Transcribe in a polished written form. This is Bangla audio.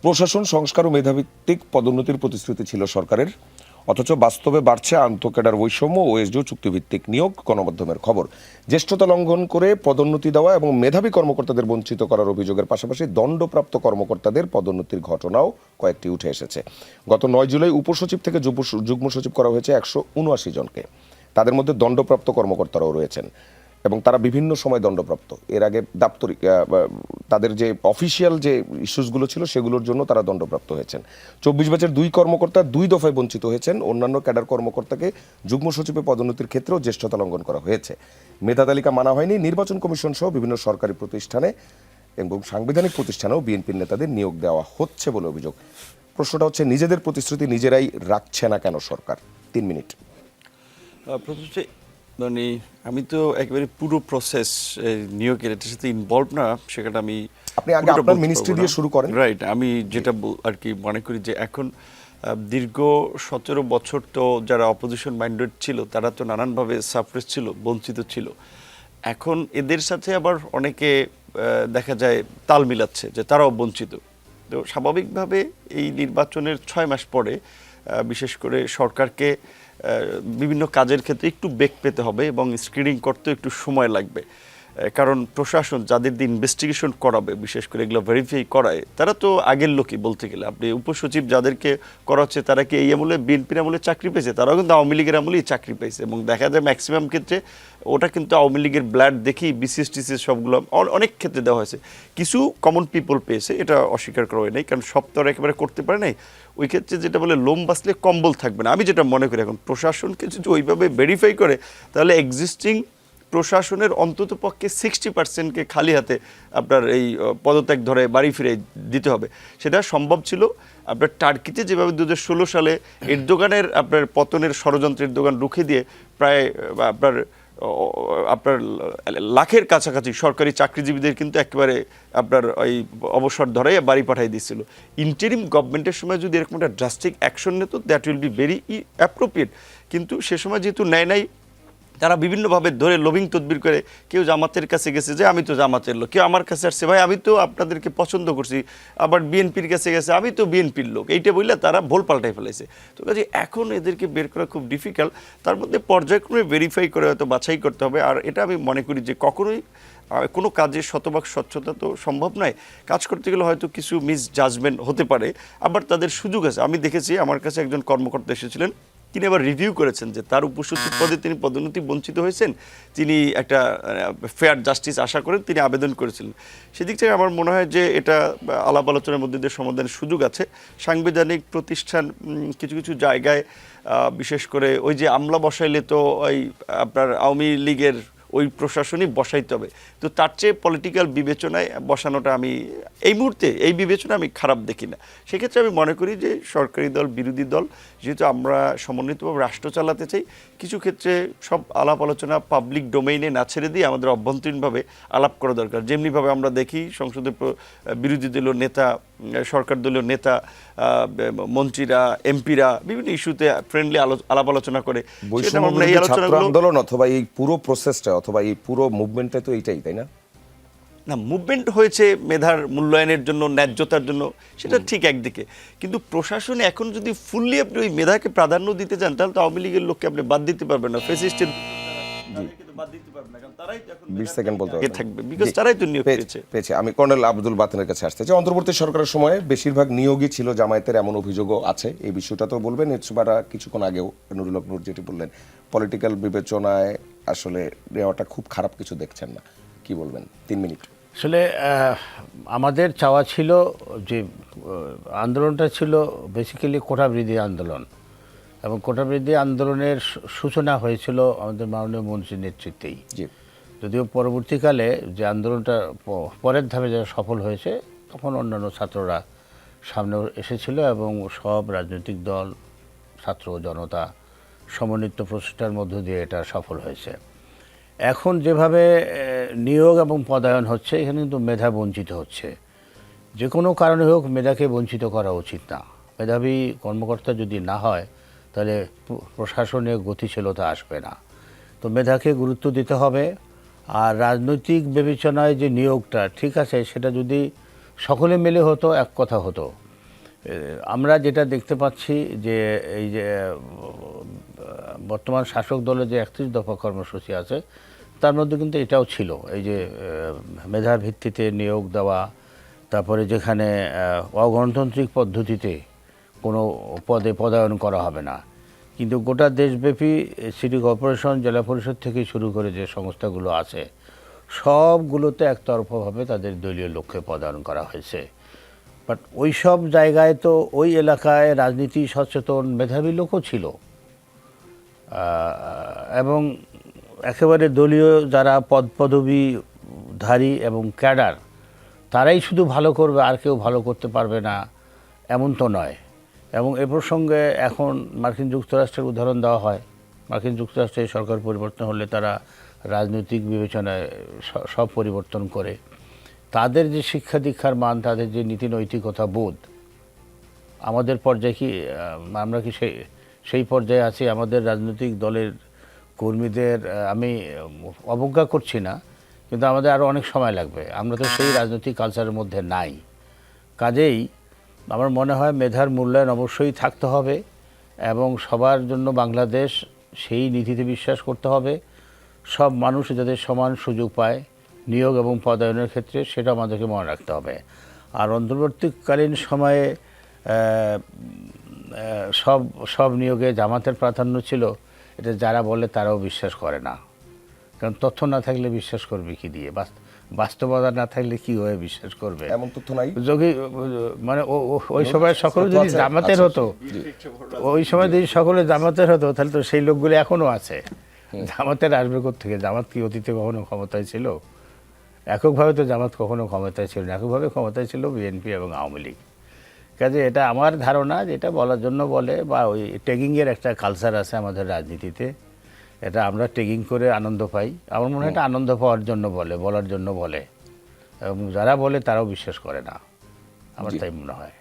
প্রশাসন সংস্কার ও মেধাভিত্তিক পদোন্নতির প্রতিশ্রুতি ছিল সরকারের, অথচ বাস্তবে বাড়ছে আন্তঃক্যাডার বৈষম্য ও এসডিও চুক্তিভিত্তিক নিয়োগ। গণমাধ্যমের খবর, জ্যেষ্ঠতা লঙ্ঘন করে পদোন্নতি দেওয়া এবং মেধাবী কর্মকর্তাদের বঞ্চিত করার অভিযোগের পাশাপাশি দণ্ডপ্রাপ্ত কর্মকর্তাদের পদোন্নতির ঘটনাও কয়েকটি উঠে এসেছে। গত 9 জুলাই উপসচিব থেকে যুগ্ম সচিব করা হয়েছে 179 জনকে। তাদের মধ্যে দণ্ডপ্রাপ্ত কর্মকর্তারাও রয়েছেন এবং তারা বিভিন্ন সময় দণ্ডপ্রাপ্ত। এর আগে দাপ্তরিক তাদের যে অফিসিয়াল যে ইস্যুসগুলো ছিল সেগুলোর জন্য তারা দণ্ডপ্রাপ্ত হয়েছেন। 24 ব্যাচের 2 কর্মকর্তা 2 দফায় বঞ্চিত হয়েছেন। অন্যান্য ক্যাডার কর্মকর্তাকে যুগ্ম সচিবে পদোন্নতির ক্ষেত্রেও জ্যেষ্ঠতা লঙ্ঘন করা হয়েছে। মেধা তালিকা মানা হয়নি। নির্বাচন কমিশন সহ বিভিন্ন সরকারি প্রতিষ্ঠানে এবং সাংবিধানিক প্রতিষ্ঠানেও বিএনপির নেতাদের নিয়োগ দেওয়া হচ্ছে বলে অভিযোগ। প্রশ্নটা হচ্ছে, নিজেদের প্রতিশ্রুতি নিজেরাই রাখছে না কেন সরকার? 3 মিনিট। মানে আমি তো একেবারে পুরো প্রসেস নিয়োগের এটার সাথে ইনভলভ না, সেটা আমি আপনি আগে আপনার মিনিস্ট্রি দিয়ে শুরু করেন। রাইট, আমি যেটা আর কি মনে করি যে এখন দীর্ঘ 17 বছর তো যারা অপোজিশন মাইন্ডেড ছিল তারা তো নানানভাবে সাপ্রেস ছিল, বঞ্চিত ছিল। এখন এদের সাথে আবার অনেকে দেখা যায় তাল মিলাচ্ছে যে তারাও বঞ্চিত। তো স্বাভাবিকভাবে এই নির্বাচনের 6 মাস পরে বিশেষ করে সরকারকে বিভিন্ন কাজের ক্ষেত্রে একটু বেগ পেতে হবে এবং স্ক্রিনিং করতে একটু সময় লাগবে। কারণ প্রশাসন যাদের দিয়ে ইনভেস্টিগেশন করাবে, বিশেষ করে এগুলো ভেরিফাই করায়, তারা তো আগের লোকই বলতে গেলে। আপনি উপসচিব যাদেরকে করা হচ্ছে তারা কি এই আমলে বিএনপির আমলে চাকরি পেয়েছে? তারাও কিন্তু আওয়ামী লীগের আমলেই চাকরি পেয়েছে এবং দেখা যায় ম্যাক্সিমাম ক্ষেত্রে ওটা কিন্তু আওয়ামী লীগের ব্লাড দেখেই বিসিএস টিসিএস সবগুলো অনেক ক্ষেত্রে দেওয়া হয়েছে। কিছু কমন পিপল পেয়েছে, এটা অস্বীকার করা হয় নাই, কারণ সব তো আর একেবারে করতে পারে নাই। ওই ক্ষেত্রে যেটা বলে লোম বাঁচলে কম্বল থাকবে না, আমি যেটা মনে করি এখন প্রশাসনকে যদি ওইভাবে ভেরিফাই করে তাহলে এক্সিস্টিং প্রশাসনের অন্তত পক্ষে 60%কে খালি হাতে আপনার এই পদত্যাগ ধরে বাড়ি ফিরে দিতে হবে। সেটা সম্ভব ছিল। আপনার টার্কিতে যেভাবে 2016 সালে এরদোগানের আপনার পতনের ষড়যন্ত্রের দোকান রুখে দিয়ে প্রায় আপনার লাখের কাছাকাছি সরকারি চাকরিজীবীদের কিন্তু একেবারে আপনার ওই অবসর ধরাই বাড়ি পাঠাই দিচ্ছিল। ইন্টারিম গভর্নমেন্টের সময় যদি এরকম একটা ড্রাস্টিক অ্যাকশন নিত, that will be very appropriate. কিন্তু সে সময় যেহেতু নেয় নাই, তারা বিভিন্নভাবে ধরে লবিং তদবির করে, কেউ জামাতের কাছে গেছে যে আমি তো জামাতের লোক, কেউ আমার কাছে আসছে ভাই আমি তো আপনাদেরকে পছন্দ করছি, আবার বিএনপির কাছে গেছে আমি তো বিএনপির লোক, এইটা বললে তারা ভোল পাল্টাই ফেলেছে। তো কাজে এখন এদেরকে বের করা খুব ডিফিকাল্ট। তার মধ্যে পর্যায়ক্রমে ভেরিফাই করে হয়তো বাছাই করতে হবে। আর এটা আমি মনে করি যে কখনোই কোনো কাজে শতভাগ স্বচ্ছতা তো সম্ভব নয়। কাজ করতে গেলে হয়তো কিছু মিস জাজমেন্ট হতে পারে, আবার তাদের সুযোগ আছে। আমি দেখেছি আমার কাছে একজন কর্মকর্তা এসেছিলেন, তিনি আবার রিভিউ করেছেন যে তার উপসচিব পদে তিনি পদোন্নতি বঞ্চিত হয়েছেন, তিনি একটা ফেয়ার জাস্টিস আশা করেন, তিনি আবেদন করেছিলেন। সেদিক থেকে আমার মনে হয় যে এটা আলাপ আলোচনার মধ্যে দিয়ে সমাধানের সুযোগ আছে। সাংবিধানিক প্রতিষ্ঠান কিছু কিছু জায়গায় বিশেষ করে ওই যে আমলা বসাইলে তো ওই আপনার আওয়ামী লীগের ওই প্রশাসনই বসাইতে হবে, তো তার চেয়ে পলিটিক্যাল বিবেচনায় বসানোটা আমি এই মুহূর্তে এই বিবেচনা আমি খারাপ দেখি না। সেক্ষেত্রে আমি মনে করি যে সরকারি দল বিরোধী দল যেহেতু আমরা সমন্বিতভাবে রাষ্ট্র চালাতে চাই, কিছু ক্ষেত্রে সব আলাপ আলোচনা পাবলিক ডোমেইনে না ছেড়ে দিয়ে আমাদের অভ্যন্তরীণভাবে আলাপ করা দরকার। যেমনিভাবে আমরা দেখি সংসদের বিরোধী দলীয় নেতা, সরকার দলীয় নেতা, মন্ত্রীরা, এমপিরা বিভিন্ন ইস্যুতে ফ্রেন্ডলি আলাপ আলোচনা করে। আন্দোলন অথবা এই পুরো প্রসেসটা অথবা এই পুরো মুভমেন্টটা তো এইটাই, তাই না? না, মুভমেন্ট হয়েছে মেধার মূল্যায়নের জন্য, ন্যায্যতার জন্য, সেটা ঠিক একদিকে। কিন্তু প্রশাসনে এখন যদি ফুললি আপনি ওই মেধাকে প্রাধান্য দিতে চান তাহলে তো আওয়ামী লীগের লোককে আপনি বাদ দিতে পারবেন না, ফ্যাসিস্টের আমি কর্নেল আব্দুল বাতেনের কাছে আসতে চাই। অন্তর্বর্তী সরকারের সময়ে বেশিরভাগ নিয়োগই ছিল জামায়াতের, এমন অভিযোগও আছে। এই বিষয়টা তো বলবেন। এছাড়া কিছুক্ষণ আগেও নুরুল হক নূর যেটি বললেন, পলিটিক্যাল বিবেচনায় আসলে নেওয়াটা খুব খারাপ কিছু দেখছেন না, কি বলবেন? 3 মিনিট। আসলে আমাদের চাওয়া ছিল যে আন্দোলনটা ছিল বেসিক্যালি কোটাবৃদ্ধি আন্দোলন, এবং কোটাবৃদ্ধি আন্দোলনের সূচনা হয়েছিল আমাদের মাননীয় মন্ত্রীর নেতৃত্বেই। যদিও পরবর্তীকালে যে আন্দোলনটা পরের ধাপে যারা সফল হয়েছে তখন অন্যান্য ছাত্ররা সামনে এসেছিল এবং সব রাজনৈতিক দল, ছাত্র জনতা সমন্বিত প্রচেষ্টার মধ্য দিয়ে এটা সফল হয়েছে। এখন যেভাবে নিয়োগ এবং পদায়ন হচ্ছে, এখানে কিন্তু মেধা বঞ্চিত হচ্ছে। যে কোনো কারণে হোক মেধাকে বঞ্চিত করা উচিত না। মেধাবী কর্মকর্তা যদি না হয় তাহলে প্রশাসনে গতিশীলতা আসবে না। তো মেধাকে গুরুত্ব দিতে হবে। আর রাজনৈতিক বিবেচনায় যে নিয়োগটা ঠিক আছে, সেটা যদি সকলে মিলে হতো এক কথা হতো, আমরা যেটা দেখতে পাচ্ছি যে এই যে বর্তমান শাসক দলের যে 31 দফা কর্মসূচি আছে তার মধ্যে কিন্তু এটাও ছিল, এই যে মেধার ভিত্তিতে নিয়োগ দেওয়া, তারপরে যেখানে অগণতান্ত্রিক পদ্ধতিতে কোনো পদে পদায়ন করা হবে না। কিন্তু গোটা দেশব্যাপী সিটি কর্পোরেশন, জেলা পরিষদ থেকে শুরু করে যে সংস্থাগুলো আছে সবগুলোতে একতরফাভাবে তাদের দলীয় লক্ষ্যে পদায়ন করা হয়েছে। বাট ওই সব জায়গায় তো ওই এলাকায় রাজনীতি সচেতন মেধাবী লোকও ছিল, এবং একেবারে দলীয় যারা পদবিধারী এবং ক্যাডার তারাই শুধু ভালো করবে আর কেউ ভালো করতে পারবে না এমন তো নয়। এবং এ প্রসঙ্গে এখন মার্কিন যুক্তরাষ্ট্রের উদাহরণ দেওয়া হয়। মার্কিন যুক্তরাষ্ট্রের সরকার পরিবর্তন হলে তারা রাজনৈতিক বিবেচনায় সব পরিবর্তন করে। তাদের যে শিক্ষা দীক্ষার মান, তাদের যে নীতি নৈতিকতা বোধ, আমাদের পর্যায়ে কি আমরা কি সেই পর্যায়ে আছি? আমাদের রাজনৈতিক দলের কর্মীদের আমি অবজ্ঞা করছি না, কিন্তু আমাদের আরও অনেক সময় লাগবে। আমরা তো সেই রাজনৈতিক কালচারের মধ্যে নাই। কাজেই আমার মনে হয় মেধার মূল্যায়ন অবশ্যই থাকতে হবে এবং সবার জন্য বাংলাদেশ সেই নীতিতে বিশ্বাস করতে হবে। সব মানুষ যাতে সমান সুযোগ পায় নিয়োগ এবং পদায়নের ক্ষেত্রে, সেটা আমাদেরকে মনে রাখতে হবে। আর অন্তর্বর্তীকালীন সময়ে সব নিয়োগে জামাতের প্রাধান্য ছিল, এটা যারা বলে তারাও বিশ্বাস করে না। কারণ তথ্য না থাকলে বিশ্বাস করবে কি দিয়ে? বাস্তবতা না থাকলে কি হয়ে বিশ্বাস করবে? এমন তথ্য নাই যদি মানে ওই সময় সকলে যদি জামাতের হতো, ওই সময় যদি সকলে জামাতের হতো তাহলে তো সেই লোকগুলো এখনো আছে। জামাতের আসবে কোত্থেকে? জামাত কি অতীতে কখনো ক্ষমতায় ছিল? এককভাবে তো জামাত কখনো ক্ষমতায় ছিল না, এককভাবে ক্ষমতায় ছিল বিএনপি এবং আওয়ামী লীগ। কাজে এটা আমার ধারণা, যেটা বলার জন্য বলে, বা ওই ট্যাগিংয়ের একটা কালচার আছে আমাদের রাজনীতিতে, এটা আমরা ট্যাগিং করে আনন্দ পাই। আমার মনে হয় এটা আনন্দ পাওয়ার জন্য বলে, বলার জন্য বলে, এবং যারা বলে তারাও বিশ্বাস করে না, আমার তাই মনে হয়।